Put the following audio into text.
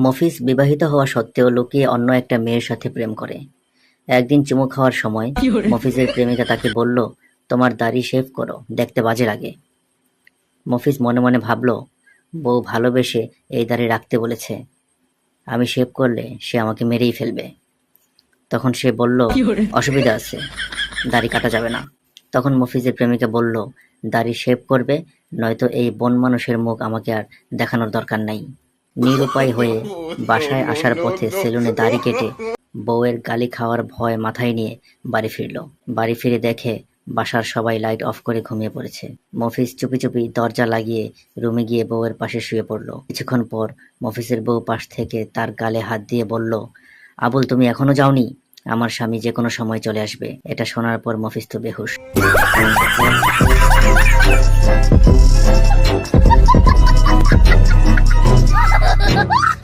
মফিজ বিবাহিত হওয়া সত্ত্বেও লুকিয়ে অন্য একটা মেয়ের সাথে প্রেম করে। একদিন চুমু খাওয়ার সময় মফিজের প্রেমিকা তাকে বলল, তোমার দাড়ি শেভ করো, দেখতে বাজে লাগে। মফিজ মনে মনে ভাবল, বউ ভালোবেসে এই দাড়ি রাখতে বলেছে, আমি শেভ করলে সে আমাকে মেরেই ফেলবে। তখন সে বলল, অসুবিধা আছে, দাড়ি কাটা যাবে না। তখন মফিজের প্রেমিকা বলল, দাড়ি শেভ করবে, নয়তো এই বন মানুষের মুখ আমাকে আর দেখানোর দরকার নাই। নিরুপায় হয়ে বাসায় আসার পথে সেলুনে দাড়ি কেটে বউয়ের গালি খাওয়ার ভয় মাথায় নিয়ে বাড়ি ফিরল। বাড়ি ফিরে দেখে বাসার সবাই লাইট অফ করে ঘুমিয়ে পড়েছে। মফিজ চুপি চুপি দরজা লাগিয়ে রুমে গিয়ে বউয়ের পাশে শুয়ে পড়ল। কিছুক্ষণ পর মফিজের বউ পাশ থেকে তার গালে হাত দিয়ে বলল, আবুল, তুমি এখনো যাওনি? আমার স্বামী যে কোনো সময় চলে আসবে। এটা শোনার পর মফিজ তো বেহুশ।